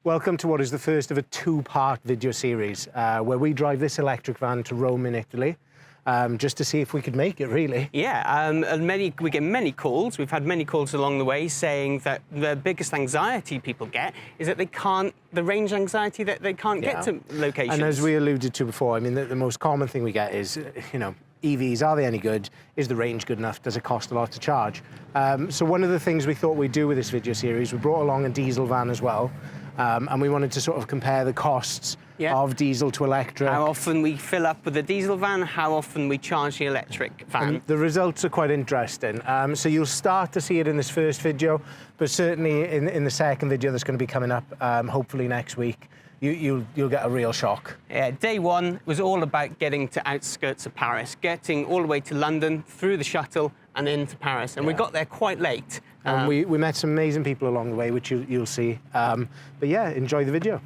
Welcome to what is the first of a two-part video series where we drive this electric van to Rome in Italy just to see if we could make it, really. Yeah, and we get many calls. We've had many calls along the way saying that the biggest anxiety people get is that the range anxiety that they can't get to locations. And as we alluded to before, I mean, the most common thing we get is, EVs, are they any good? Is the range good enough? Does it cost a lot to charge? So one of the things we thought we'd do with this video series, we brought along a diesel van as well. And we wanted to sort of compare the costs of diesel to electric. How often we fill up with a diesel van, how often we charge the electric van. And the results are quite interesting. So you'll start to see it in this first video, but certainly in the second video that's going to be coming up, hopefully next week, you'll get a real shock. Yeah, day one was all about getting to outskirts of Paris, getting all the way to London, through the shuttle and into Paris. And we got there quite late. And we met some amazing people along the way, which you'll see. But yeah, enjoy the video.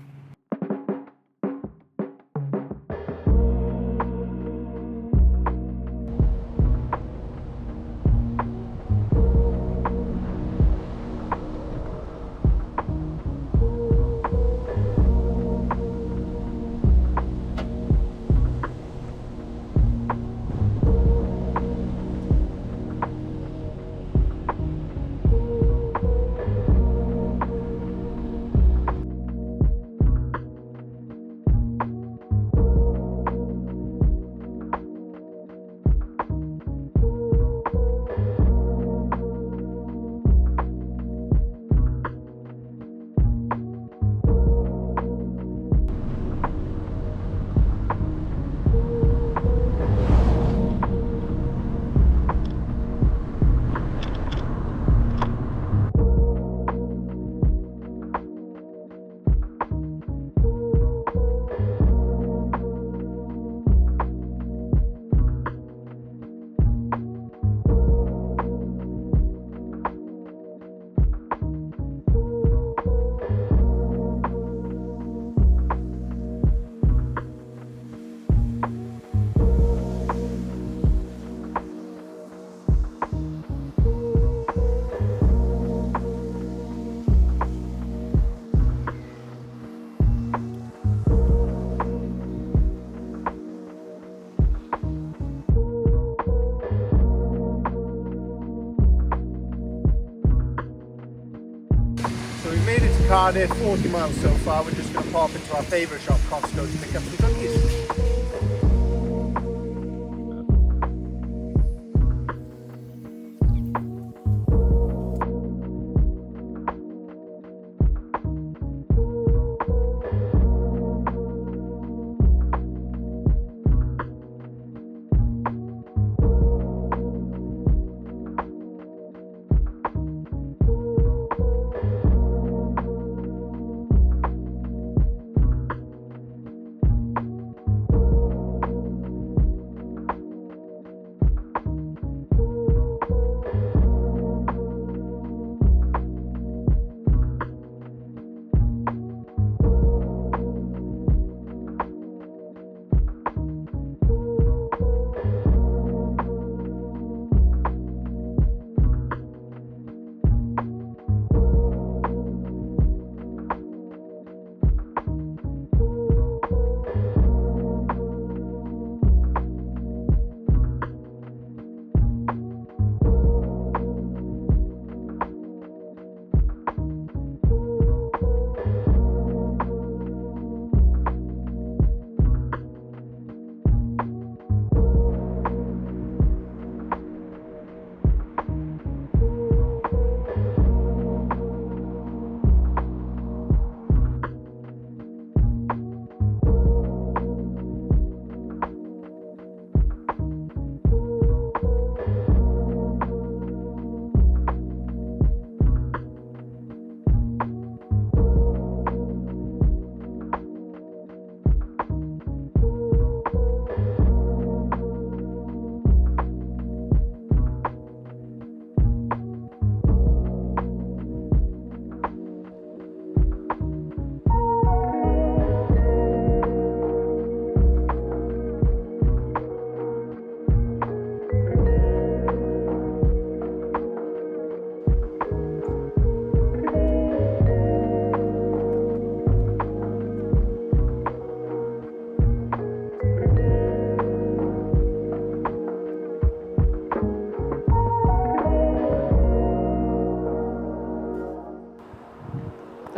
Cardiff, 40 miles so far. We're just going to pop into our favourite shop, Costco, to pick up some cookies.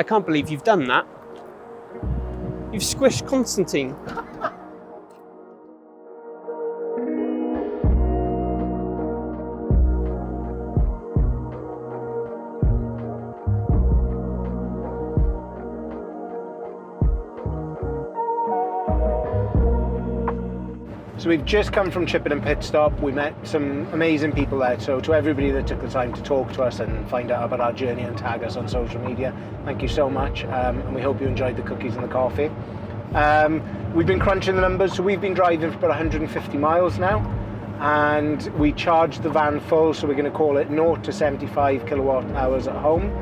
I can't believe you've done that. You've squished Constantine. So we've just come from Chippenham pit stop. We met some amazing people there. So to everybody that took the time to talk to us and find out about our journey and tag us on social media, thank you so much. And we hope you enjoyed the cookies and the coffee. We've been crunching the numbers. So we've been driving for about 150 miles now. And we charged the van full. So we're going to call it 0 to 75 kilowatt hours at home,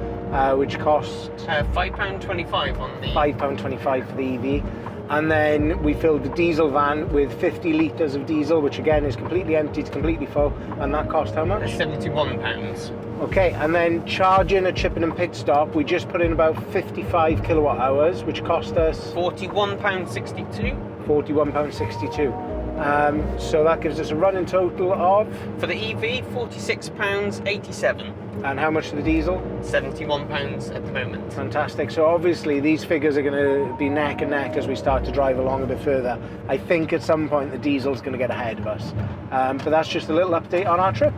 which costs £5.25 on the... £5.25 for the EV. And then we filled the diesel van with 50 litres of diesel, which again is completely empty, it's completely full, and that cost how much? £71. Okay, and then charging at Chippenham pit stop, we just put in about 55 kilowatt hours, which cost us £41.62. £41.62. So that gives us a running total of... For the EV, £46.87. And how much for the diesel? £71 at the moment. Fantastic. So obviously these figures are going to be neck and neck as we start to drive along a bit further. I think at some point the diesel's going to get ahead of us. But that's just a little update on our trip.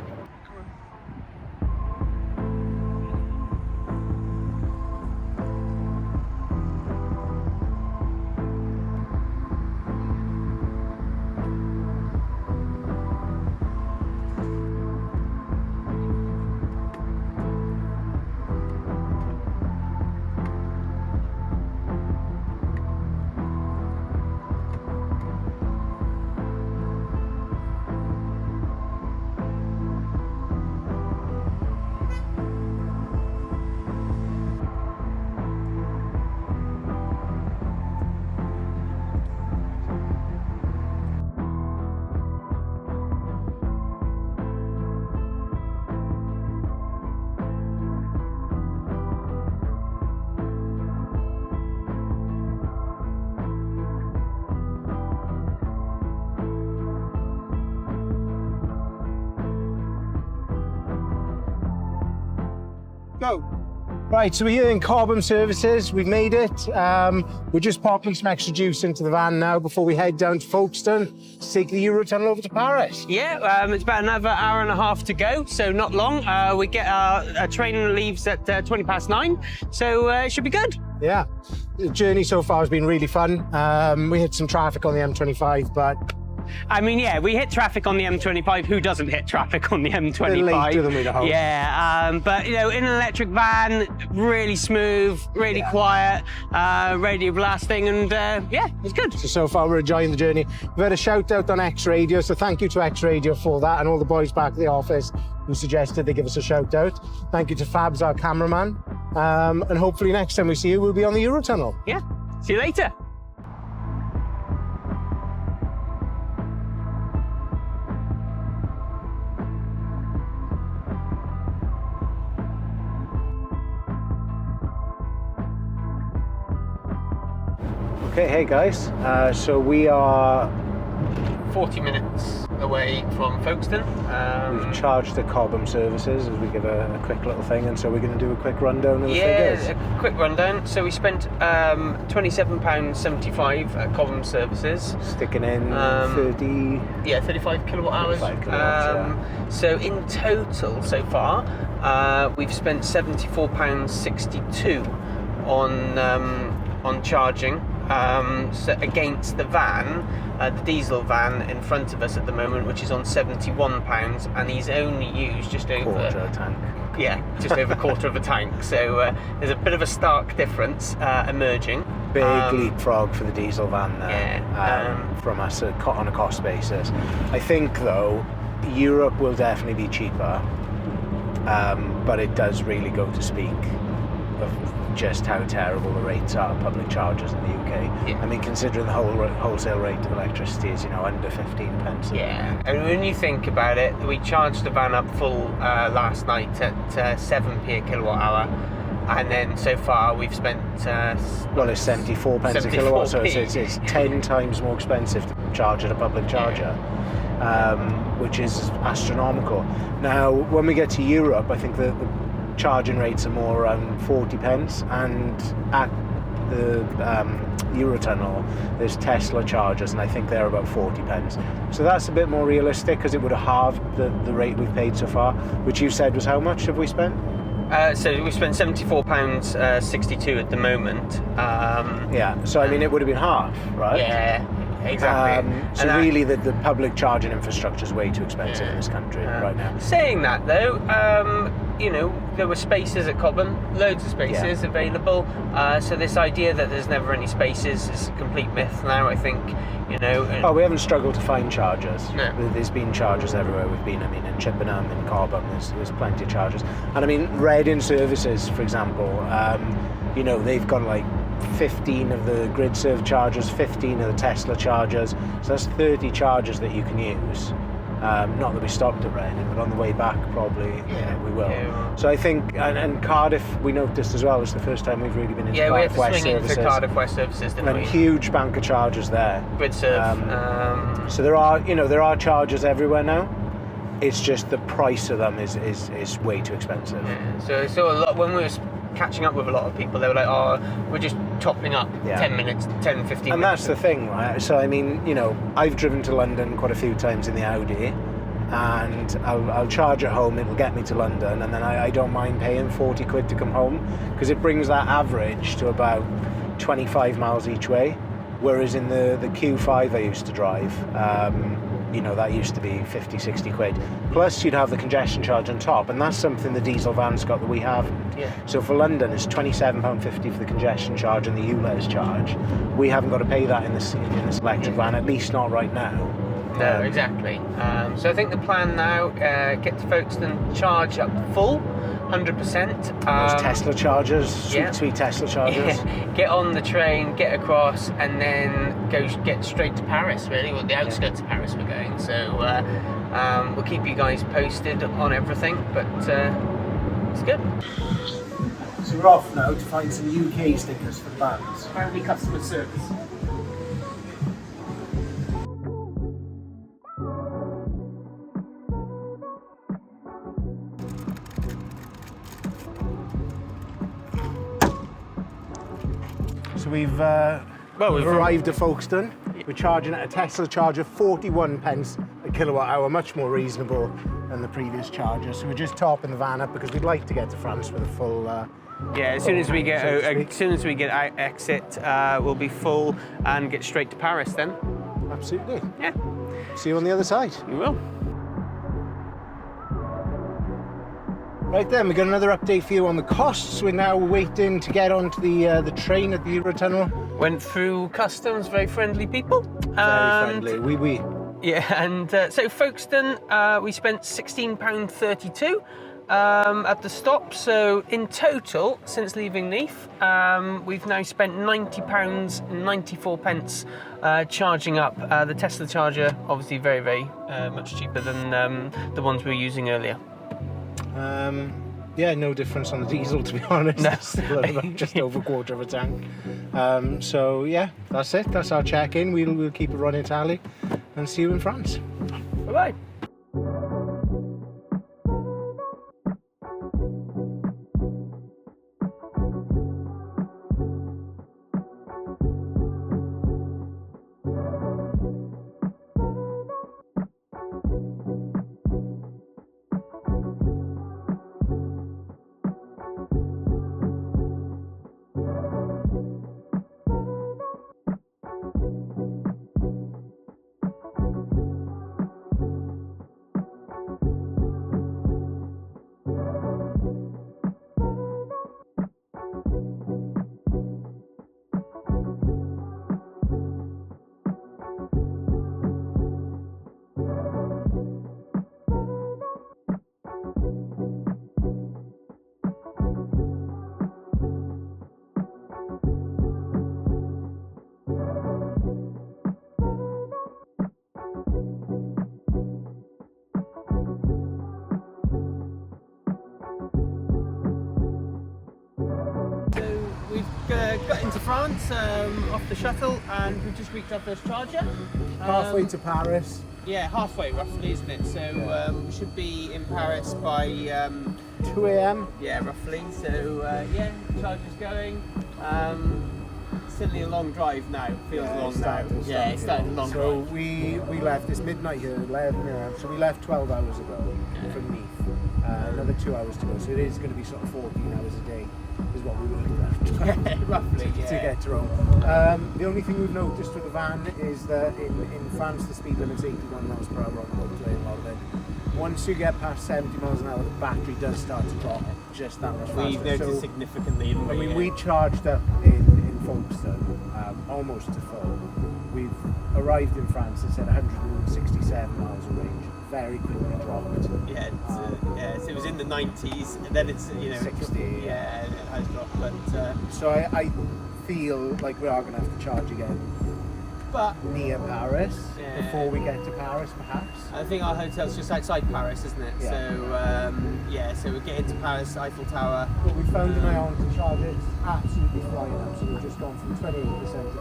Go. Right, so we're here in Cobham Services. We've made it. We're just popping some extra juice into the van now before we head down to Folkestone to take the Eurotunnel over to Paris. Yeah, it's about another hour and a half to go, so not long. We get our train leaves at 9:20, so it should be good. Yeah, the journey so far has been really fun. We hit some traffic on the M25, but... I mean, yeah, we hit traffic on the M25. Who doesn't hit traffic on the M25? They're later than we'd hope. Yeah, but, you know, in an electric van, really smooth, really quiet, radio blasting, and, yeah, it's good. So far, we're enjoying the journey. We've had a shout-out on X Radio, so thank you to X Radio for that, and all the boys back at the office who suggested they give us a shout-out. Thank you to Fabs, our cameraman, and hopefully next time we see you, we'll be on the Eurotunnel. Yeah, see you later. Okay, hey guys, so we are 40 minutes away from Folkestone. We've charged the Cobham Services as we give a quick little thing, and so we're going to do a quick rundown of the figures. Yeah, a quick rundown. So we spent £27.75 at Cobham Services. Sticking in 35 kilowatt hours. 35 kilowatts, So in total so far, we've spent £74.62 on charging. So against the van, the diesel van in front of us at the moment, which is on £71, and he's only used just over quarter of a tank. Yeah, just over a quarter of a tank. So there's a bit of a stark difference emerging. Big leapfrog for the diesel van there, from us on a cost basis. I think though, Europe will definitely be cheaper, but it does really go to speak of just how terrible the rates are public charges in the UK. Yeah. I mean, considering the wholesale rate of electricity is, under 15 pence. Yeah, and when you think about it, we charged the van up full last night at 7p a kilowatt hour, and then so far we've spent... well, it's 74 pence a kilowatt, so it's 10 times more expensive to charge at a public charger. Which is astronomical. Now, when we get to Europe, I think the charging rates are more around 40 pence, and at the Eurotunnel there's Tesla chargers, and I think they're about 40 pence. So that's a bit more realistic, because it would have halved the rate we've paid so far, which you said was how much have we spent? So we spent £74.62 at the moment. Yeah, so I mean it would have been half, right? Yeah, exactly. So really the public charging infrastructure is way too expensive in this country right now. Saying that though, you know, there were spaces at Cobham, loads of spaces available. So this idea that there's never any spaces is a complete myth now, I think. You know. Oh, we haven't struggled to find chargers. No. There's been chargers everywhere we've been. I mean, in Chippenham, in Cobham, there's plenty of chargers. And I mean, Ridin services, for example, you know, they've got like 15 of the grid serve chargers, 15 of the Tesla chargers. So that's 30 chargers that you can use. Not that we stopped at Ridin, but on the way back probably we will. Yeah. So I think, and Cardiff, we noticed as well, it's the first time we've really been into Cardiff we West have to swing services. into Cardiff West services, didn't And we? huge bank of chargers there. Grid serve. So there are chargers everywhere now. It's just the price of them is way too expensive. Yeah. So a lot, when we were catching up with a lot of people, they were like, oh, we're just topping up 10 minutes, 10, 15 minutes. And that's the thing, right? So I mean, you know, I've driven to London quite a few times in the Audi, and I'll charge at home, it'll get me to London, and then I don't mind paying 40 quid to come home, because it brings that average to about 25 miles each way, whereas in the Q5 I used to drive, you know, that used to be 50, 60 quid. Plus you'd have the congestion charge on top, and that's something the diesel van's got that we haven't. Yeah. So for London it's £27.50 for the congestion charge and the ULEZ charge. We haven't got to pay that in this electric van, at least not right now. No, exactly. So I think the plan now, get to Folkestone, charge up full, 100%. Those Tesla chargers, sweet Tesla chargers. Get on the train, get across, and then get straight to Paris, really, or the outskirts of Paris we're going. So we'll keep you guys posted on everything, but it's good. So we're off now to find some UK stickers for the vans. Apparently customer service. So we've arrived at Folkestone. We're charging at a Tesla charger, 41 pence a kilowatt hour, much more reasonable than the previous charger. So we're just topping the van up because we'd like to get to France with a full. As soon as we get out exit, we'll be full and get straight to Paris then. Absolutely. Yeah. See you on the other side. You will. Right then, we've got another update for you on the costs. We're now waiting to get onto the train at the Eurotunnel. Went through customs, very friendly people. Very friendly, oui. Yeah, and so Folkestone, we spent £16.32 at the stop. So in total, since leaving Neath, we've now spent £90.94 charging up. The Tesla charger, obviously very, very much cheaper than the ones we were using earlier. Yeah, no difference on the diesel, to be honest. No. Still about just over a quarter of a tank. So yeah, that's it. That's our check-in. We'll keep a running tally and see you in France. Bye-bye. Got into France off the shuttle, and we've just reached our first charger. Halfway to Paris. Yeah, halfway roughly, isn't it? So we should be in Paris by 2 a.m. Yeah, roughly. So yeah, charge is going. Certainly a long drive now. Feels long now. Yeah, it's starting a long drive. So we left, it's midnight here, 11 a.m. So we left 12 hours ago from Neath. Another 2 hours to go. So it is going to be sort of 14 hours a day is what we were looking at. Roughly, to get to Rome. The only thing we've noticed with the van is that in France the speed limit's 81 miles per hour on the motorway in Lyon. Once you get past 70 miles an hour, the battery does start to drop just that much faster. We've noticed significantly. I mean, we charged up in Folkestone almost to full. We've arrived in France, it said 167 miles of range. Very quickly dropped. Yeah, so it was in the 90s, and then it's 60. Yeah, it has dropped. But so I feel like we are going to have to charge again. But near Paris before we get to Paris, perhaps. I think our hotel's just outside Paris, isn't it? Yeah. So we get into Paris, Eiffel Tower. But we found an ion to charge it. It's absolutely flying up. So we've just gone from 28% to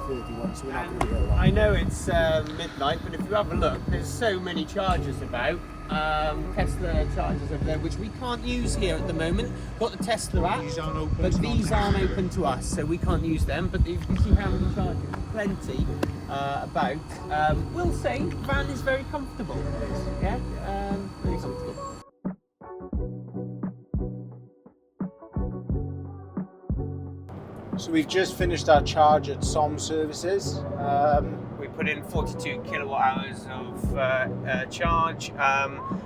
31. So we're not going to be here long. I know it's midnight, but if you have a look, there's so many chargers about. Tesla chargers over there, which we can't use here at the moment. Got the Tesla app, These aren't open. but these aren't open to us, so we can't use them. But you can see how many chargers, plenty about. We'll say van is very comfortable. Yeah, very comfortable. So we've just finished our charge at Somme Services. We put in 42 kilowatt hours of charge,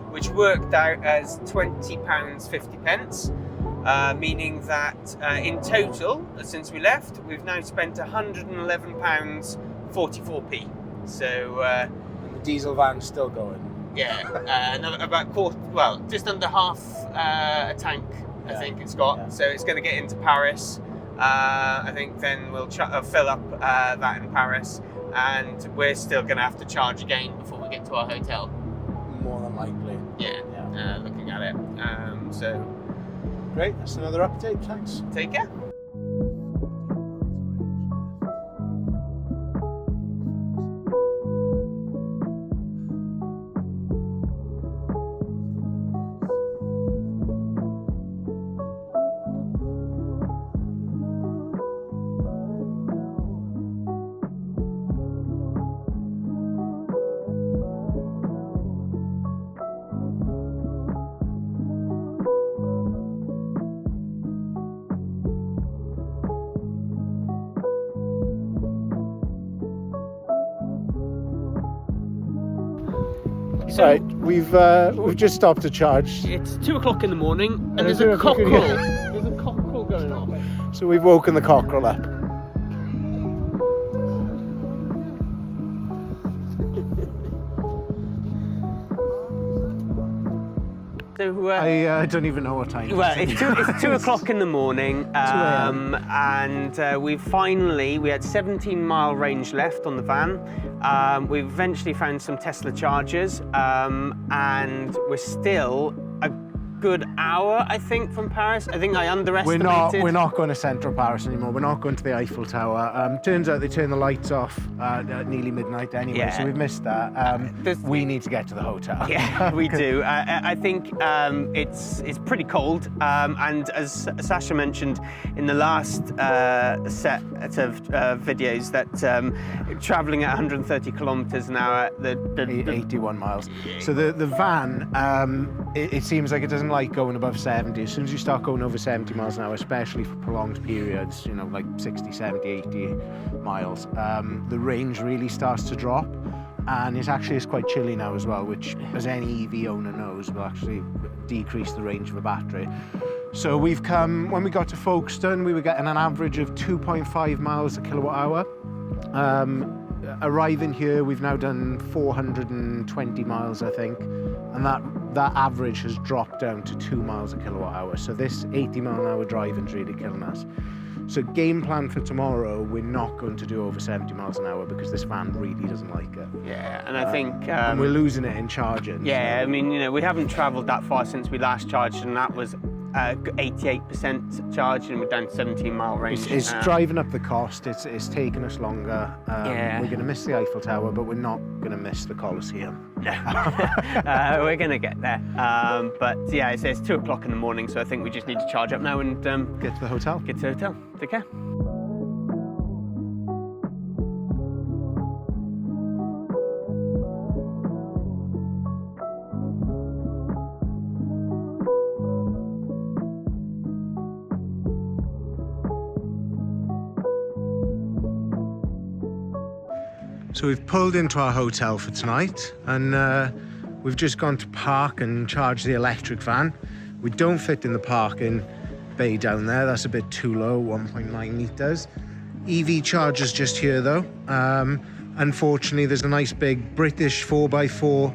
which worked out as £20.50, meaning that in total, since we left, we've now spent £111.44p. So And the diesel van's still going. yeah, about just under half a tank, I think it's got. Yeah. So it's going to get into Paris. I think then we'll fill up that in Paris, and we're still going to have to charge again before we get to our hotel. More than likely. Yeah. Looking at it. So Great, that's another update, thanks. take care. So we've just stopped to charge. It's 2 o'clock in the morning, and there's it's a 2 o'clock cockerel. again. There's a cockerel going on. So we've woken the cockerel up. So I don't even know what time it is. well, it's 2 o'clock in the morning, and we had 17-mile range left on the van. We eventually found some Tesla chargers, and we're still a good hour, I think, from Paris. I think I underestimated. We're not going to central Paris anymore. We're not going to the Eiffel Tower. Turns out they turn the lights off at nearly midnight anyway, Yeah. so we've missed that. We need to get to the hotel. Yeah, we do. I think it's pretty cold, and as Sasha mentioned in the last set of videos, that travelling at 130 kilometres an hour, the 81 miles. So the van, it seems like it doesn't like going above 70. As soon as you start going over 70 miles an hour, especially for prolonged periods, like 60, 70, 80 miles, the range really starts to drop. And it's quite chilly now as well, which, as any EV owner knows, will actually decrease the range of a battery. So when we got to Folkestone, we were getting an average of 2.5 miles a kilowatt hour. Arriving here, we've now done 420 miles, I think, and that average has dropped down to 2 miles a kilowatt hour. So this 80 mile an hour driving is really killing us. So game plan for tomorrow, we're not going to do over 70 miles an hour because this van really doesn't like it. Yeah, and I think and we're losing it in charging. Yeah, I mean, we haven't travelled that far since we last charged, and that was 88% charged, and we're down to 17-mile range. It's driving up the cost. It's taking us longer. Yeah. We're going to miss the Eiffel Tower, but we're not going to miss the Colosseum. No, we're going to get there. But yeah, it's 2 o'clock in the morning, so I think we just need to charge up now and Get to the hotel. get to the hotel. Take care. So we've pulled into our hotel for tonight, and we've just gone to park and charge the electric van. We don't fit in the parking bay down there. That's a bit too low, 1.9 meters. EV charger's just here though. Unfortunately, there's a nice big British 4x4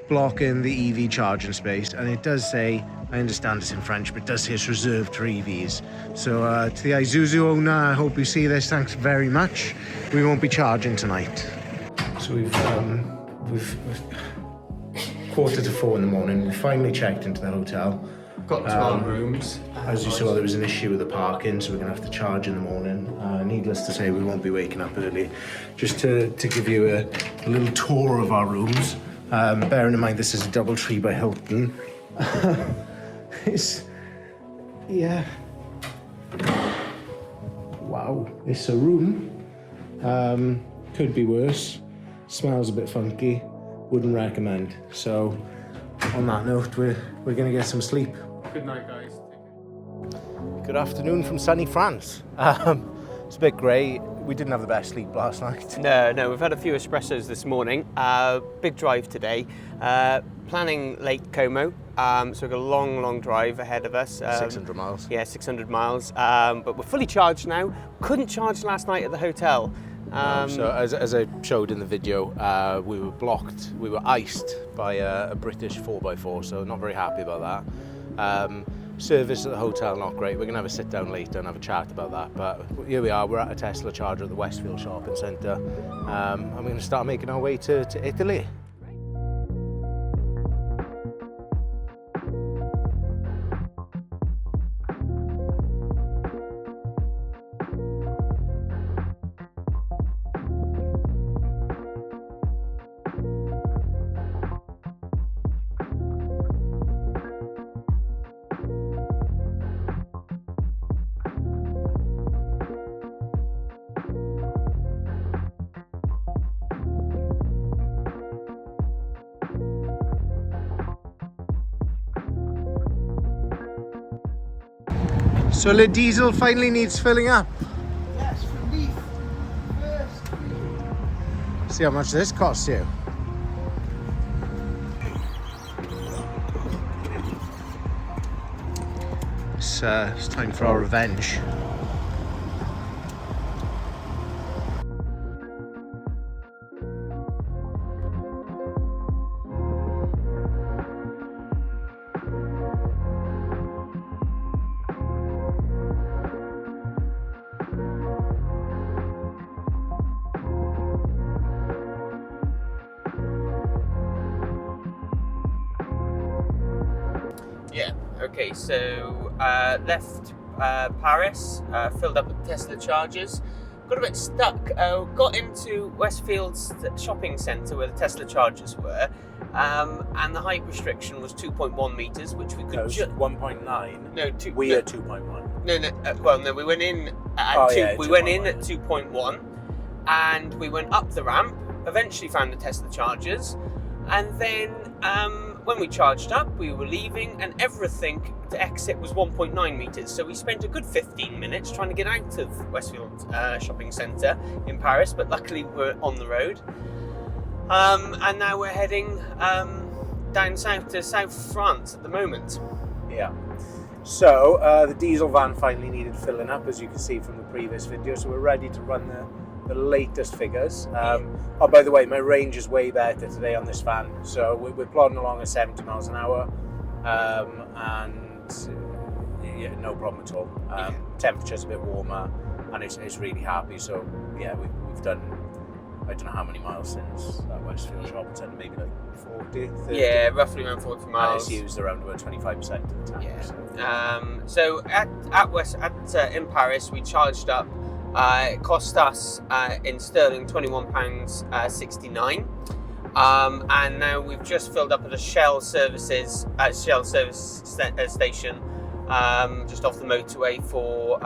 block in the EV charging space, and it does say, I understand it's in French, but it does say it's reserved for EVs. So to the Isuzu owner, I hope you see this, thanks very much. We won't be charging tonight. So we've 3:45 in the morning. We finally checked into the hotel. Got to our rooms. As you saw, there was an issue with the parking, so we're going to have to charge in the morning. Needless to say, we won't be waking up early. Just to give you a little tour of our rooms. Bearing in mind this is a DoubleTree by Hilton. Yeah. Wow, it's a room. Could be worse. Smells a bit funky. Wouldn't recommend. So, on that note, we're going to get some sleep. Good night, guys. Good afternoon from sunny France. It's a bit grey. We didn't have the best sleep last night. No, we've had a few espressos this morning. Big drive today. Planning Lake Como. So we've got a long drive ahead of us. 600 miles. Yeah, 600 miles. But we're fully charged now. Couldn't charge last night at the hotel. So as I showed in the video, we were blocked. We were iced by a British 4x4, so not very happy about that. Service at the hotel, not great. We're going to have a sit down later and have a chat about that. But here we are, we're at a Tesla charger at the Westfield shopping centre. And we're going to start making our way to Italy. So the diesel finally needs filling up. Yes, from Neath. First. See how much this costs you. It's time for our revenge. Yeah. Okay. So left Paris, filled up with Tesla chargers. Got a bit stuck. Got into Westfield's shopping centre where the Tesla chargers were, and the height restriction was 2.1 meters, which we could. 1.9. No, two. We no, are 2.1. No. We went in at 2. Yeah, we went in at 2.1, and we went up the ramp. Eventually, found the Tesla chargers, and then when we charged up, we were leaving, and everything to exit was 1.9 meters. So we spent a good 15 minutes trying to get out of Westfield shopping centre in Paris, but luckily we're on the road. And now we're heading down south to South France at the moment. Yeah. So the diesel van finally needed filling up, as you can see from the previous video. So we're ready to run the latest figures. Oh, by the way, my range is way better today on this van. So we're plodding along at 70 miles an hour, and yeah, no problem at all. Temperature's a bit warmer, and it's really happy. So yeah, we've done I don't know how many miles since that Westfield shopping centre, maybe like 40, 30. Yeah, roughly around 40 And miles. it's used around about 25% of the time. Yeah. So in Paris, we charged up. It cost us in sterling £21.69. And now we've just filled up at a Shell service station just off the motorway for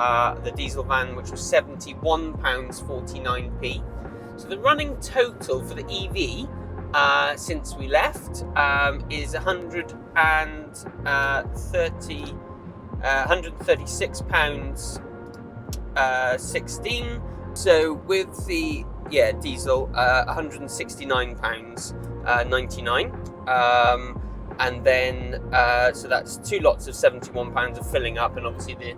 the diesel van, which was £71.49p. So the running total for the EV since we left is £136.16. So with the diesel, £169.99. And then so that's 2 lots of £71 of filling up, and obviously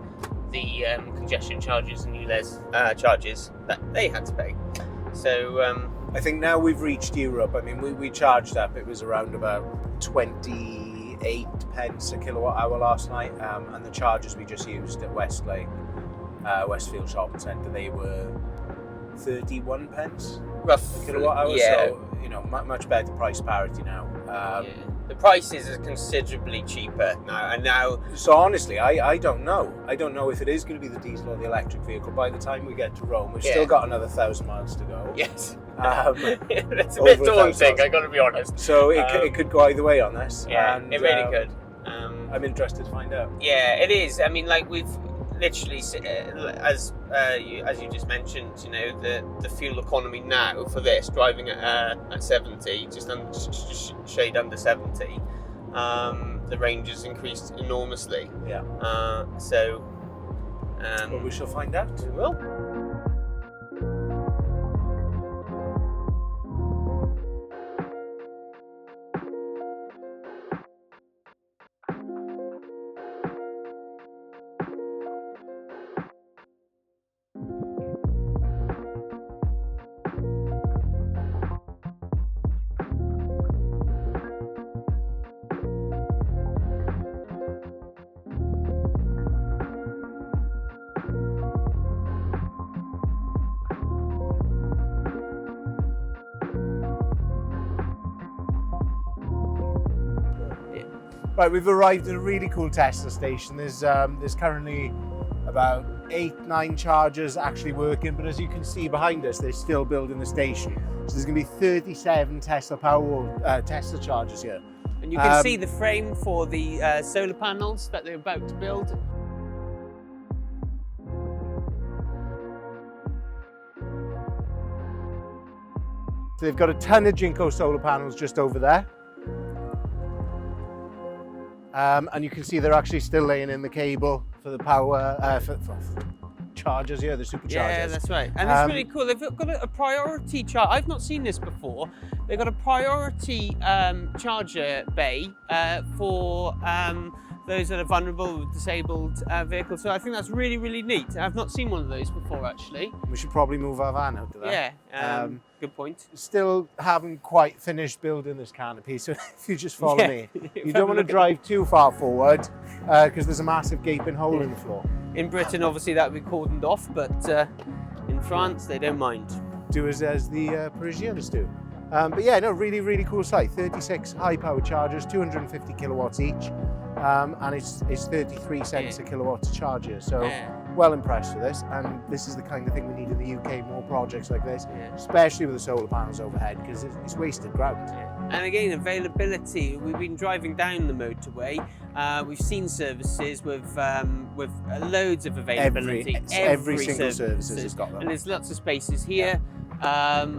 the congestion charges and ULEZ charges that they had to pay. So I think now we've reached Europe. I mean, we charged up. It was around about 28 pence a kilowatt hour last night, and the charges we just used at Westfield Shopping Centre, they were 31 pence roughly, a kilowatt hour. yeah. So much better price parity now. The prices are considerably cheaper now, and now. So honestly, I don't know. I don't know if it is going to be the diesel or the electric vehicle by the time we get to Rome. We've still got another 1,000 miles to go. Yes. It's a bit daunting, I got to be honest. So it could go either way on this. Yeah, and, it really could. I'm interested to find out. Yeah, it is. I mean, like we've literally, as you just mentioned, the fuel economy now for this driving at 70, just shade under 70, the range has increased enormously. Yeah. Well, we shall find out. We will. Right, we've arrived at a really cool Tesla station. There's currently about 8-9 chargers actually working, but as you can see behind us, they're still building the station. So there's going to be 37 Tesla chargers here. And you can see the frame for the solar panels that they're about to build. So they've got a ton of Jinko solar panels just over there. And you can see they're actually still laying in the cable for the power, for chargers here, the superchargers. Yeah, that's right. And it's really cool. They've got a priority charge. I've not seen this before. They've got a priority charger bay for those that are vulnerable with disabled vehicles. So I think that's really, really neat. I've not seen one of those before, actually. We should probably move our van out to that. Yeah, good point. Still haven't quite finished building this canopy, so if you just follow me. You don't want to drive too far forward because there's a massive gaping hole in the floor. In Britain, obviously, that would be cordoned off, but in France, they don't mind. Do as the Parisians do. But yeah, no, really, really cool site. 36 high-powered chargers, 250 kilowatts each, and it's 33 cents a kilowatt to charge here. So well impressed with this, and this is the kind of thing we need in the UK, more projects like this, especially with the solar panels overhead, because it's wasted ground. And again, availability. We've been driving down the motorway. We've seen services with loads of availability. Every single service has got them. And there's lots of spaces here,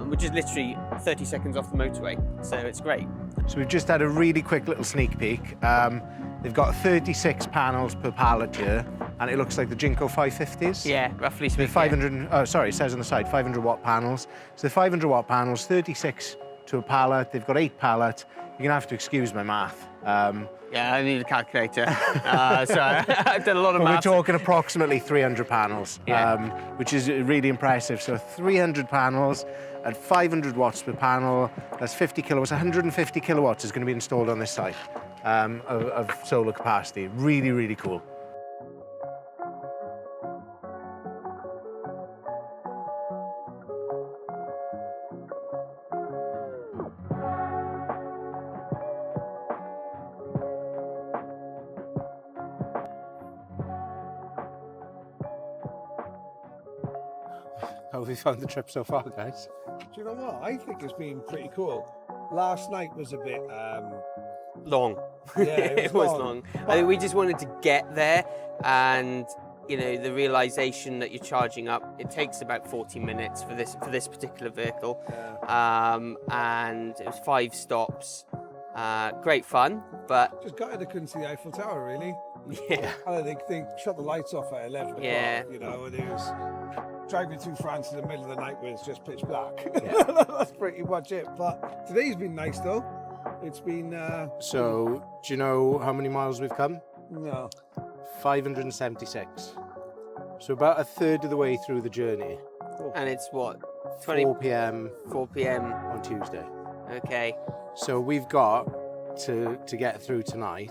which is literally 30 seconds off the motorway. So it's great. So we've just had a really quick little sneak peek. They've got 36 panels per pallet here, and it looks like the Jinko 550s. Yeah, roughly speaking. 500. Oh, sorry, it says on the side 500 watt panels. So the 500 watt panels, 36 to a pallet. They've got 8 pallets. You're gonna have to excuse my math. Yeah, I need a calculator. So I've done a lot of math. We're talking approximately 300 panels, which is really impressive. So 300 panels at 500 watts per panel, that's 50 kilowatts. 150 kilowatts is going to be installed on this site of solar capacity. Really, really cool. How have you found the trip so far, guys? Do you know what? I think it's been pretty cool. Last night was a bit Long. yeah, It was long. I think we just wanted to get there, and you know, the realization that you're charging up, it takes about 40 minutes for this particular vehicle. And it was 5 stops. Great fun, but just gutted I couldn't see the Eiffel Tower really. yeah. I think they shut the lights off at 11 o'clock, Yeah. you know, and it was driving through France in the middle of the night where it's just pitch black. Yeah. That's pretty much it. But today's been nice though. It's been So, do you know how many miles we've come? no. 576. So about a third of the way through the journey. And it's what, 4 p.m. 4 p.m. on Tuesday. Okay. So we've got to get through tonight.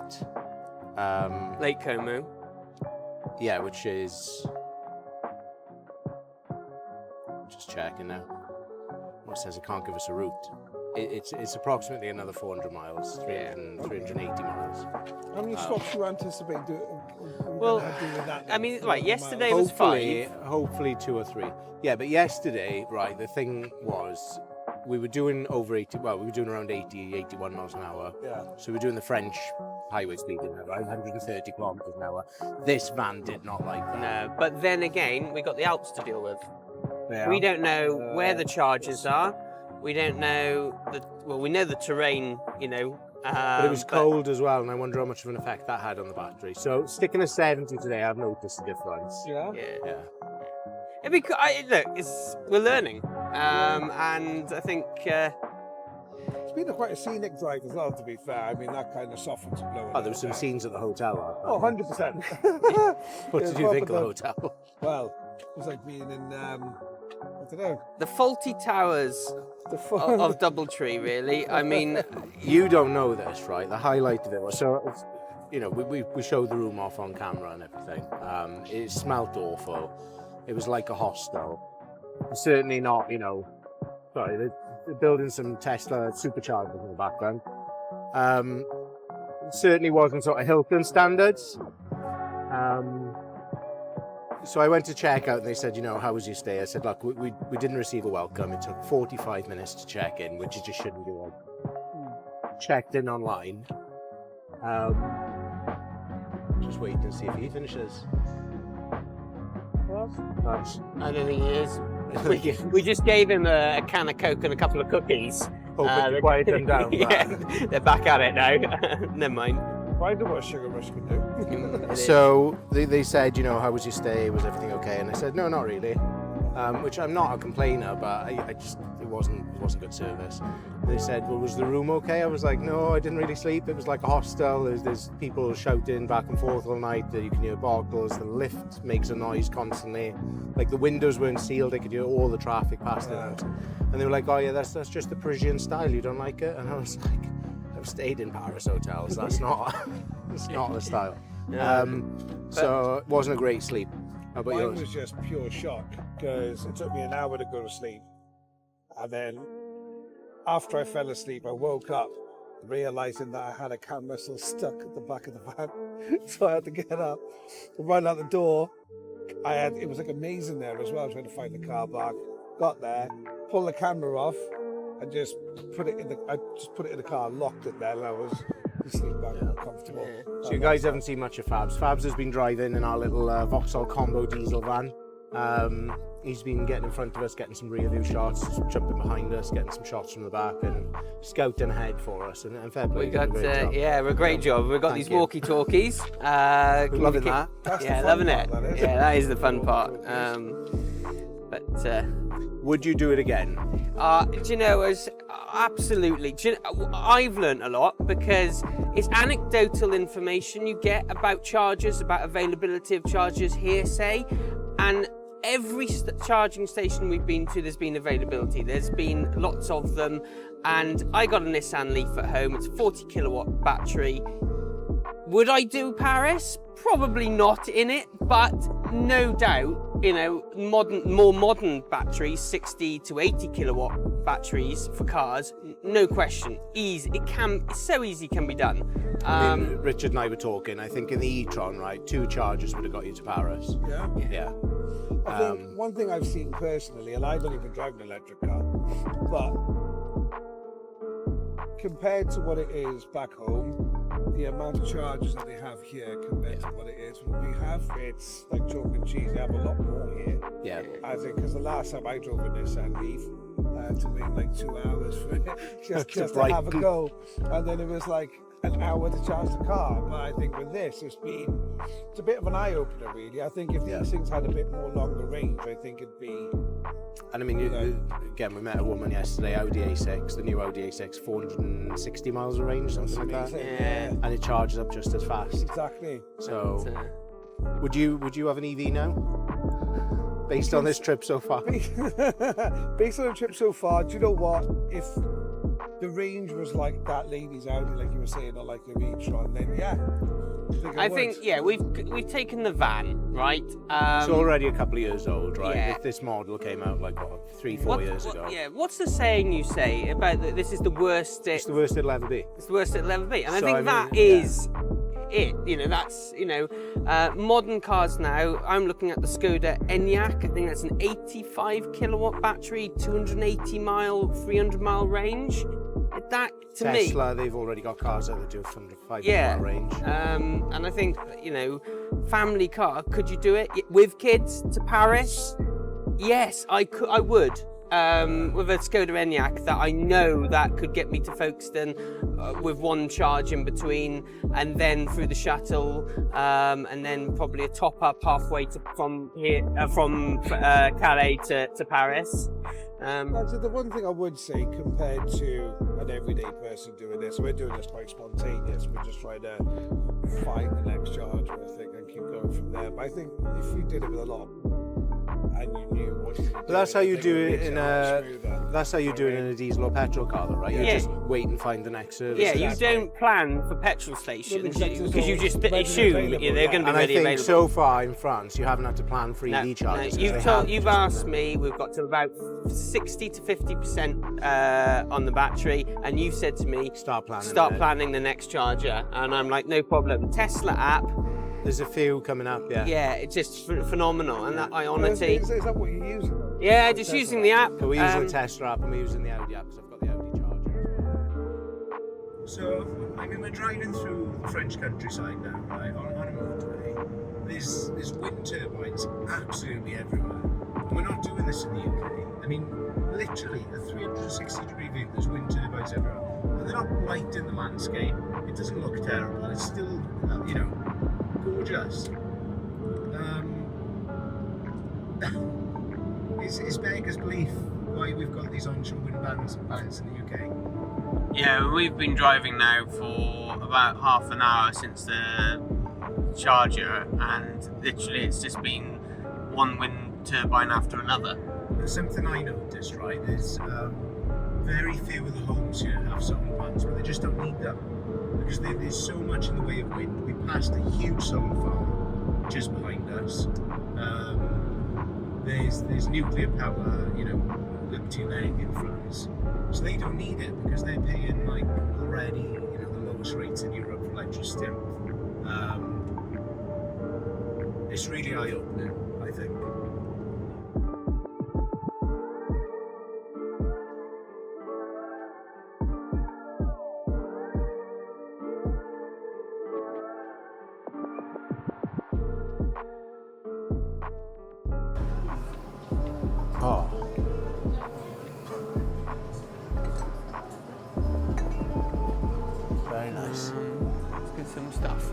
Lake Como. Yeah, which is just checking now. Well, it says it can't give us a route. It's approximately another 400 miles, 380 miles. How many stops do you anticipate doing? Well, I mean, right, yesterday was 5. Hopefully 2 or 3. Yeah, but yesterday, right, the thing was, we were doing over 80, well, we were doing around 80, 81 miles an hour. Yeah. So we were doing the French highway speed, right, 130 kilometers an hour. This van did not like that. No, but then again, we got the Alps to deal with. Yeah. We don't know where the charges are. We don't know we know the terrain, you know. But it was cold as well, and I wonder how much of an effect that had on the battery. So sticking a 70 today, I've noticed a difference. Yeah. Yeah. It'd be, look, we're learning, and I think. It's been quite a scenic drive as well, to be fair. I mean, that kind of softens the blow. Oh, there were some scenes at the hotel. Oh, 100%. What did you think of the hotel? Well, it was like being in, I don't know. The faulty towers of Doubletree, really. I mean, You don't know this, right? The highlight of it was, so, you know, we showed the room off on camera and everything. It smelt awful. It was like a hostel. Certainly not, you know, sorry, they're building some Tesla superchargers in the background. Certainly wasn't sort of Hilton standards. So I went to check out and they said, you know, how was your stay? I said, look, we didn't receive a welcome. It took 45 minutes to check in, which you just shouldn't do. Checked in online. Just waiting to see if he finishes. I don't think he is. We just gave him a can of Coke and a couple of cookies. Hoping to quiet them down. Yeah, they're back at it now. Never mind. I know what a sugar rush can do. So they said, you know, how was your stay? Was everything okay? And I said, no, not really. Which I'm not a complainer, but I just it wasn't good service. They said, well, was the room okay? I was like, no, I didn't really sleep. It was like a hostel. There's people shouting back and forth all night. You can hear bottles. The lift makes a noise constantly. Like the windows weren't sealed. I could hear all the traffic passing out. And they were like, oh yeah, that's just the Parisian style. You don't like it? And I was like, I've stayed in Paris hotels. That's not the style. So it wasn't a great sleep. How about Mine yours? was just pure shock because it took me an hour to go to sleep. And then after I fell asleep, I woke up realizing that I had a camera still stuck at the back of the van. So I had to get up and run out the door. It was like a maze in there as well, trying to find the car park. Got there, pulled the camera off, and just put it in the car, locked it there, and I was sleeping back comfortable. So you guys haven't seen much of Fabs. Fabs has been driving in our little Vauxhall Combo diesel van. He's been getting in front of us, getting some rear view shots, jumping behind us, getting some shots from the back, and scouting ahead for us. And fair play. We got a great job. We've got these walkie-talkies. Loving that. Yeah, loving it. Yeah, that is the fun part. Would you do it again? Do you know, absolutely. I've learned a lot because it's anecdotal information you get about chargers, about availability of chargers, hearsay, and every charging station we've been to, there's been availability. There's been lots of them, and I got a Nissan Leaf at home. It's a 40 kilowatt battery. Would I do Paris? Probably not in it, but no doubt you know, more modern batteries, 60 to 80 kilowatt batteries for cars, no question, easy. It's so easy, can be done. I mean, Richard and I were talking. I think in the e-tron, right, 2 chargers would have got you to Paris. Yeah. Yeah. I think one thing I've seen personally, and I don't even drive an electric car, but compared to what it is back home, the amount of charges that they have here compared to what it is what we have, it's like chalk and cheese. They have a lot more here. Yeah. I think because the last time I drove in this Neath, I had to wait like 2 hours for it just to have a go, and then it was like an hour to charge the car. But I think with this, it's a bit of an eye opener, really. I think if these things had a bit more longer range, I think it'd be. And I mean, again, we met a woman yesterday, Audi A6, the new Audi A6, 460 miles of range, something like that. Yeah. And it charges up just as fast. Exactly. So, would you have an EV now? Based on this trip so far? Based on the trip so far, do you know what? If the range was like that lady's Audi, like you were saying, or like the e-tron, then yeah. I think we've taken the van, right? It's already a couple of years old, right? Yeah. This model came out like what, 3-4 years ago. Yeah. What's the saying you say about this is the worst? It's the worst it'll ever be. It's the worst it'll ever be, and So, I think that is it. You know, that's modern cars now. I'm looking at the Skoda Enyaq. I think that's an 85 kilowatt battery, 280 mile, 300 mile range. That to Tesla, me, they've already got cars that do 500 yeah. mile range. And I think, you know, family car, could you do it with kids to Paris? Yes, I would. With a Skoda Enyaq that I know that could get me to Folkestone with one charge in between, and then through the shuttle, and then probably a top up halfway from Calais to Paris. So the one thing I would say compared to an everyday person doing this, we're doing this quite spontaneous. We're just trying to find the next charger, I think, and keep going from there. But I think if you did it with a lot, and you knew what you were doing, That's how you do it makes in much smoother. That's how you do it in a diesel or petrol car, though, right? You Yeah. just wait and find the next service. Yeah, you Exactly. don't plan for petrol stations exactly. because you just Readily assume available, they're going to be And I ready think available. so far in France, you haven't had to plan for EV chargers. You've asked me. We've got to about 60 to 50% on the battery, and you've said to me, Start planning. start it. planning the next charger, and I'm like, no problem. Tesla app, There's a few coming up, yeah. yeah, it's just phenomenal, and that Well, Ionity. is that what you're using? Yeah, just using the app. So we're using the Tesla app and we're using the Audi app because I've got the Audi charger. So, I mean, we're driving through the French countryside now, right, on a motorway. There's wind turbines absolutely everywhere. And we're not doing this in the UK. I mean, literally, a 360-degree view, there's wind turbines everywhere. And they're not lighting the landscape. It doesn't look terrible. It's still, gorgeous. It's beggars belief why we've got these onshore wind bands in the UK. Yeah, we've been driving now for about half an hour since the charger, and literally it's just been one wind turbine after another. Something I noticed, right, is very few of the homes here have solar panels, but they just don't need them because there's so much in the way of wind. We passed a huge solar farm just behind us. There's nuclear power, up to Lyon in France, so they don't need it because they're paying like already, the lowest rates in Europe for electricity. It's really eye-opening, I think. Oh. Very nice. Let's get some stuff.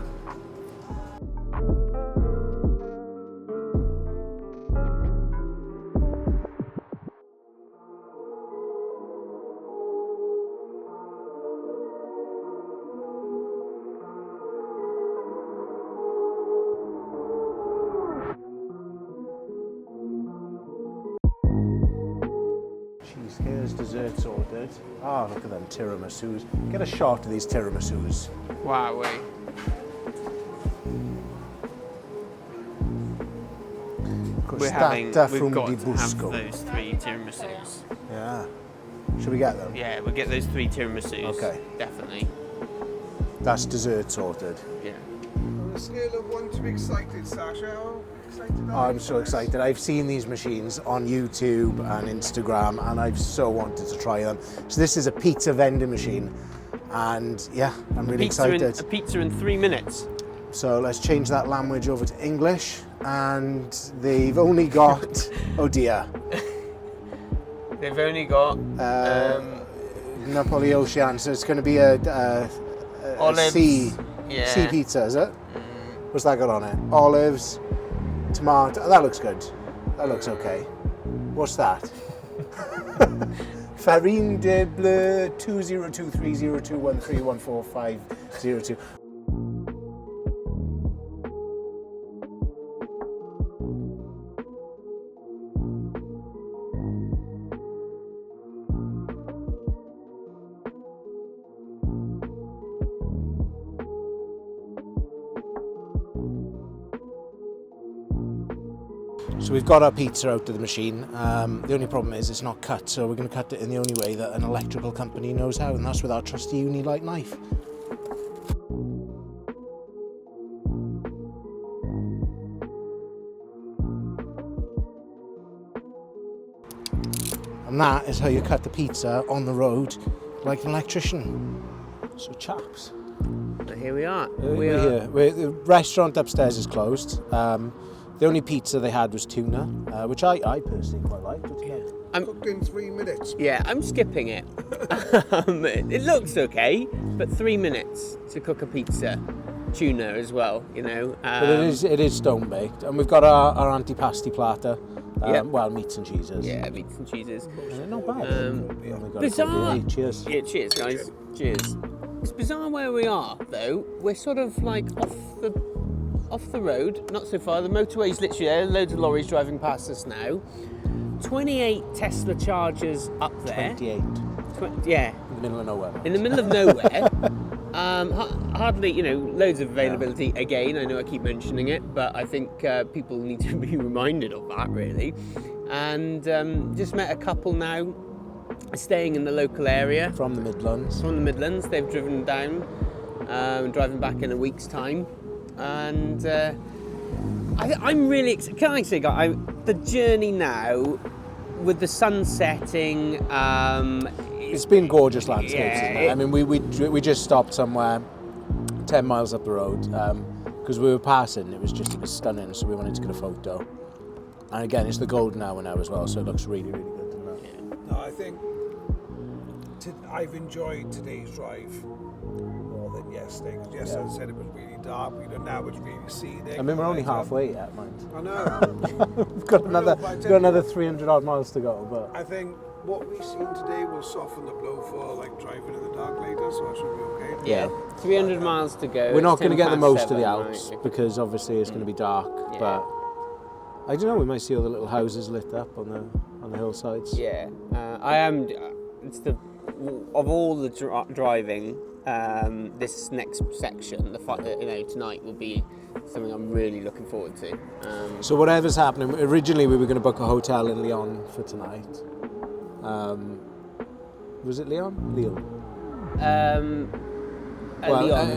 Here's desserts ordered. Oh, look at them tiramisus. Get a shot of these tiramisus. Wow, we've got to from have di Busco. those 3 tiramisus. Yeah. Should we get them? Yeah, we'll get those 3 tiramisus. Okay. Definitely. That's dessert sorted. Yeah. On a scale of 1 to excited, Sasha, how excited are you? I'm so excited. I've seen these machines on YouTube and Instagram, and I've so wanted to try them. So this is a pizza vending machine, and yeah, I'm really excited. A pizza in 3 minutes. So let's change that language over to English, and they've only got, oh dear, They've only got Napoleon, so it's going to be a olives. sea pizza, is it? What's that got on it? Olives, tomato. Oh, that looks good. That looks okay. What's that? Farine de bleu 20230213145502. So we've got our pizza out of the machine. The only problem is it's not cut, so we're going to cut it in the only way that an electrical company knows how, and that's with our trusty uni-light knife. And that is how you cut the pizza on the road like an electrician. So chaps. So here we are. We're here. The restaurant upstairs is closed. The only pizza they had was tuna, which I personally quite like. Cooked in 3 minutes. Yeah, I'm skipping it. It looks okay, but 3 minutes to cook a pizza. Tuna as well, you know. But it is stone baked, and we've got our antipasti platter. Well, meats and cheeses. Yeah, meats and cheeses. Not bad. Bizarre. Cheers. Yeah, cheers, guys. Cheers. It's bizarre where we are, though. We're sort of like off the road, not so far. The motorway's literally there. Loads of lorries driving past us now. 28 Tesla chargers up there. 28. Yeah. In the middle of nowhere. In the middle of nowhere. Hardly, loads of availability. Yeah. Again, I know I keep mentioning it, but I think people need to be reminded of that, really. And just met a couple now staying in the local area. From the Midlands. They've driven down, driving back in a week's time. And I'm really excited. Can I say, guys, the journey now with the sun setting. It's been gorgeous landscapes, isn't it? I mean, we just stopped somewhere 10 miles up the road because we were passing. It was stunning, so we wanted to get a photo. And again, it's the golden hour now as well, so it looks really, really good, doesn't it? Yeah. No, I think I've enjoyed today's drive more than yesterday, because yesterday I said it was really dark, now it's really scenic. I mean, we're only halfway yet, mind. I know. We've got another 300 odd miles to go, but I think what we've seen today will soften the blow for like driving in the dark later, so I should be okay. Yeah, 300 miles to go. We're not going to get the most of the 7, Alps right? because obviously it's going to be dark, but I don't know, we might see all the little houses lit up on the hillsides. Yeah, I am. It's of all the driving. This next section, the fact that tonight will be something I'm really looking forward to. So whatever's happening, originally we were going to book a hotel in Lyon for tonight. Was it Lyon? Lyon.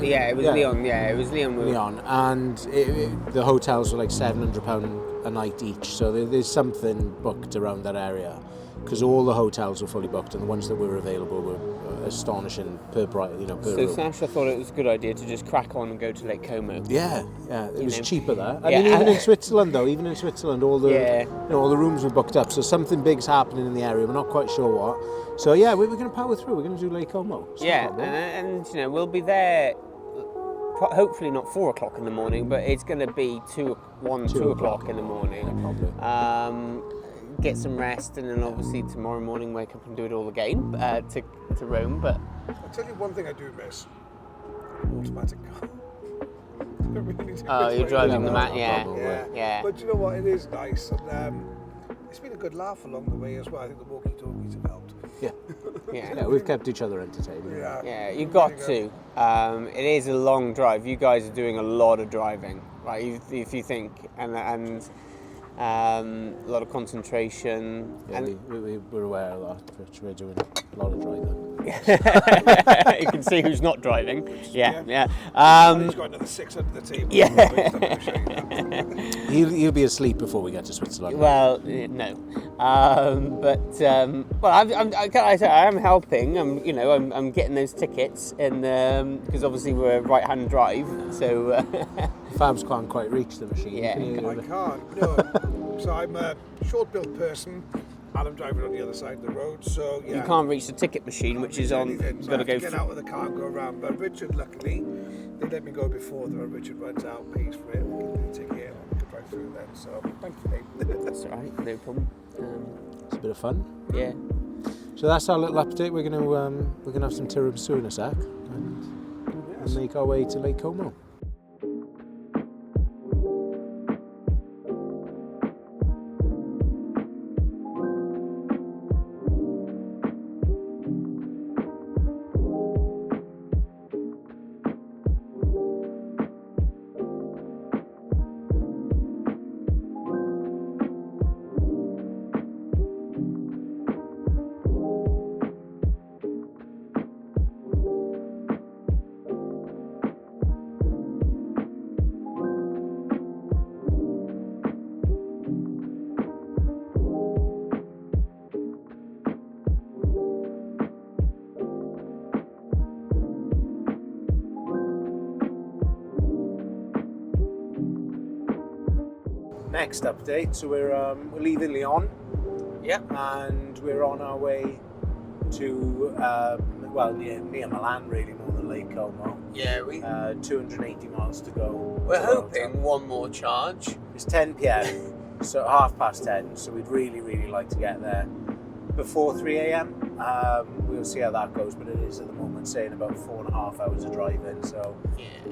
Yeah, it was Lyon. Yeah, it was Lyon. Lyon, and the hotels were like £700 a night each. So there's something booked around that area, because all the hotels were fully booked, and the ones that were available were astonishing per room. So Sasha thought it was a good idea to just crack on and go to Lake Como. Yeah, it was cheaper there. I mean, even in Switzerland, all the all the rooms were booked up. So something big's happening in the area. We're not quite sure what. So yeah, we're going to power through. We're going to do Lake Como. And we'll be there. Hopefully not 4 o'clock in the morning, but it's going to be 2 o'clock in the morning. No problem. Get some rest, and then obviously tomorrow morning wake up and do it all again to Rome. But I'll tell you one thing I do miss: automatic car. I really do oh, miss you're driving the man, yeah. But you know what? It is nice, and it's been a good laugh along the way as well. I think the walkie-talkies have helped. Yeah, we've kept each other entertained. Yeah, you've got to. It is a long drive. You guys are doing a lot of driving, right? If you think, and a lot of concentration. Yeah, we're aware of that, which we're doing a lot of driving. You can see who's not driving. Yeah. He's got another 6 under the table. Yeah. He'll be asleep before we get to Switzerland. Well, no, I am helping. I'm getting those tickets, and because obviously we're right-hand drive, so. Fabs can't quite reach the machine. Yeah. I can't, no. So I'm a short-built person, and I'm driving on the other side of the road, so yeah. You can't reach the ticket machine, which is on. You've got to go. Get out of the car and go around. But Richard, luckily, they let me go before. Richard runs out, pays for it, we can ticket, and we can drive through then. So thank you, mate. That's all right, no problem. It's a bit of fun. Yeah. So that's our little update. We're gonna have some tiramisu in a sec, and make our way to Lake Como. Next update, so we're leaving Lyon. Yep. And we're on our way to near Milan, really, more than Lake Como. Yeah, 280 miles to go. we're hoping one more charge. It's 10 p.m, so 10:30. So we'd really like to get there before 3 a.m. We'll see how that goes, but it is at the moment saying about 4.5 hours of driving, so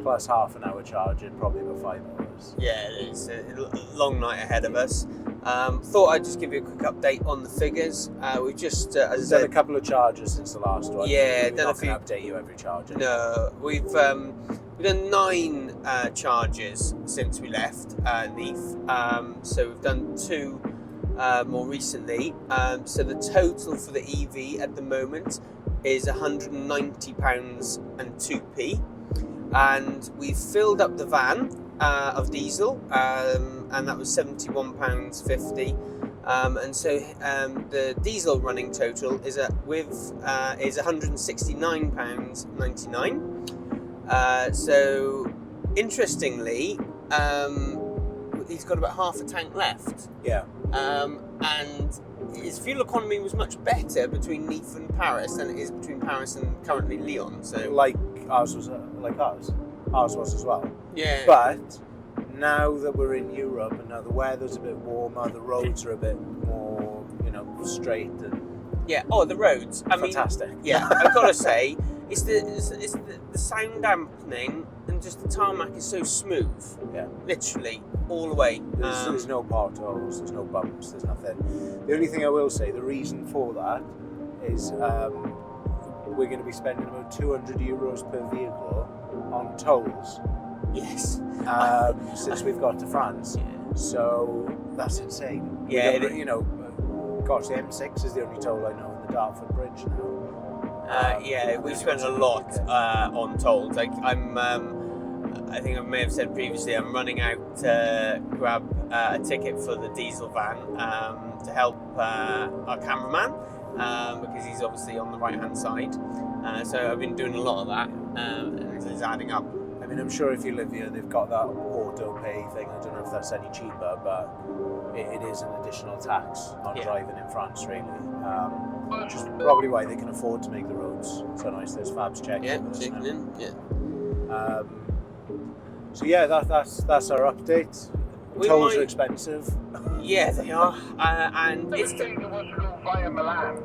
plus half an hour charging, probably about 5 hours. Yeah, it's a long night ahead of us. Thought I'd just give you a quick update on the figures. We've just, as I Done said, a couple of charges since the last one. Yeah, we're done not a few. going to update you every charge. No, we've done 9 charges since we left Neath. So we've done 2 more recently. So the total for the EV at the moment is £190 and 2p. And we filled up the van of diesel, and that was £71.50. And so the diesel running total is £169.99. So interestingly, he's got about half a tank left. Yeah. And his fuel economy was much better between Neath and Paris than it is between Paris and currently Lyon. So Like ours was Ours was as well. yeah. But now that we're in Europe and now the weather's a bit warmer, the roads are a bit more, straight and Yeah. Oh, the roads. I mean, fantastic. yeah. I've got to say, it's the sound dampening and just the tarmac is so smooth. Yeah. Literally all the way. There's no potholes, there's no bumps, there's nothing. The only thing I will say, the reason for that is we're going to be spending about €200 per vehicle on tolls. Yes. Since we've got to France. Yeah. So that's insane. Yeah, the M6 is the only toll I know in the Dartford Bridge now. Yeah, we've spent a lot on tolls. I think I may have said previously, I'm running out to grab a ticket for the diesel van to help our cameraman because he's obviously on the right-hand side. So I've been doing a lot of that, and it's adding up. I mean, I'm sure if you live here, they've got that auto pay thing. I don't know if that's any cheaper, but it is an additional tax on driving in France, really. Which is probably why they can afford to make the roads so nice. There's Fab's checking. Yeah, checking in. Yeah. So yeah, that's our update. Tolls are expensive. Yeah, they are, and it's to go via Milan.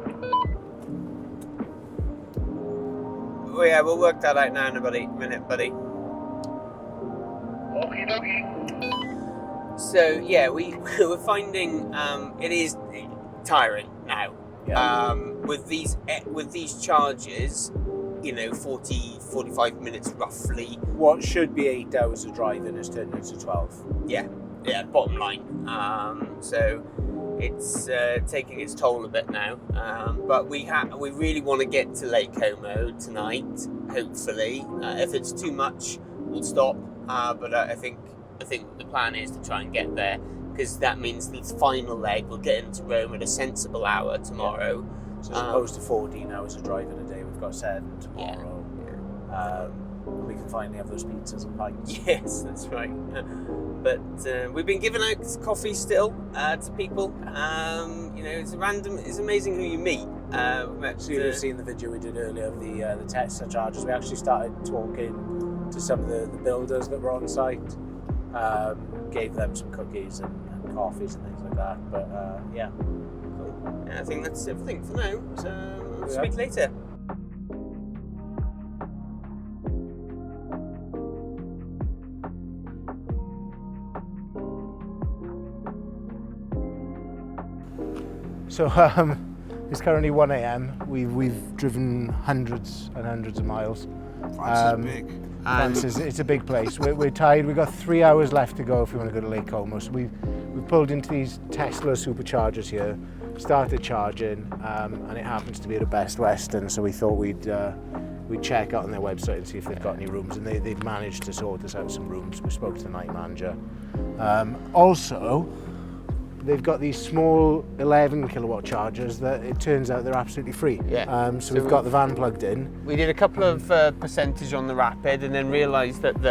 yeah. We'll work that out now in a minute, buddy. Okie dokie. So yeah, we're finding it is tiring now. Yeah. With these charges, 45 minutes roughly. What should be 8 hours of driving has turned into 12. Yeah. bottom line. So it's taking its toll a bit now. But we really want to get to Lake Como tonight. Hopefully, if it's too much, we'll stop. But I think the plan is to try and get there, because that means the final leg will get into Rome at a sensible hour tomorrow. So as opposed to 14 hours of driving a day, we've got 7 tomorrow. We can finally have those pizzas and pints. Yes, that's right. But we've been giving out coffee still to people. It's amazing who you meet. So you've seen the video we did earlier of the Tesla chargers. We actually started talking to some of the builders that were on site. Gave them some cookies and coffees and things like that. But yeah. I think that's everything for now. So I'll speak later. So it's currently 1 a.m. We've driven hundreds and hundreds of miles. France is big. France it's a big place. We're tired. We've got 3 hours left to go if we want to go to Lake Como. So we've pulled into these Tesla superchargers here, started charging, and it happens to be at a Best Western. So we thought we'd check out on their website and see if they've got any rooms. And they've managed to sort us out some rooms. We spoke to the night manager. Also, they've got these small 11 kilowatt chargers that it turns out they're absolutely free. Yeah. So we've got the van plugged in. We did a couple of percentage on the Rapid, and then realised that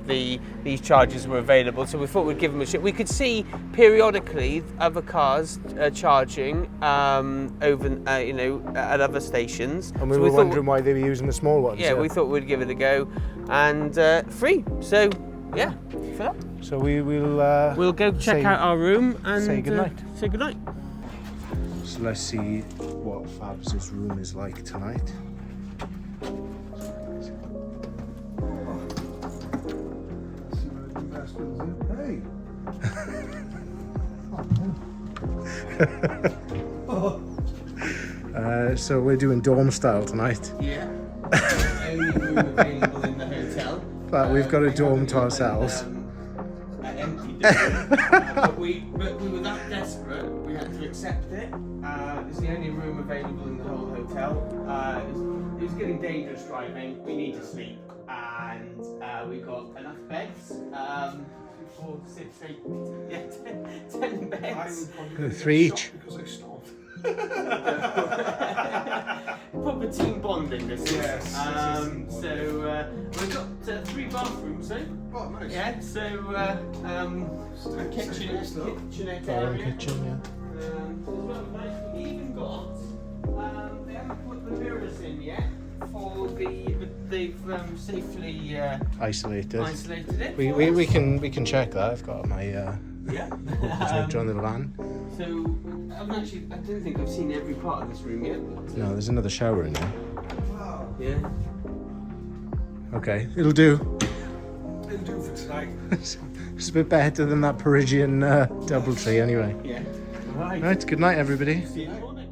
these chargers were available. So we thought we'd give them a shot. We could see periodically other cars charging over, at other stations. And we were wondering why they were using the small ones. Yeah, we thought we'd give it a go, and free. So yeah, for that. So we'll go check out our room and say goodnight. Say goodnight. So let's see what Fab's room is like tonight. Hey. So we're doing dorm style tonight. Yeah. Only room available in the hotel. But we've got a dorm to ourselves. Empty dorm. but we were that desperate, we had to accept it. It's the only room available in the whole hotel. It was getting dangerous driving. We need to sleep, and we got enough beds. 4, 6, 8, 10 beds. 3 each. Because I stopped. Proper team bonding this is. Yes. So we've got 3 bathrooms, eh? Oh, nice. Yeah. So a kitchenette area. Kitchen, yeah. We even got. They haven't put the mirrors in yet. They've safely Isolated. isolated it. We can check that. I've got my Yeah. picture on the van. So I don't think I've seen every part of this room yet. But, No, there's another shower in there. Wow. yeah. Okay, it'll do. It'll do for tonight. It's a bit better than that Parisian DoubleTree anyway. Yeah. Right, good night everybody. See you in the morning.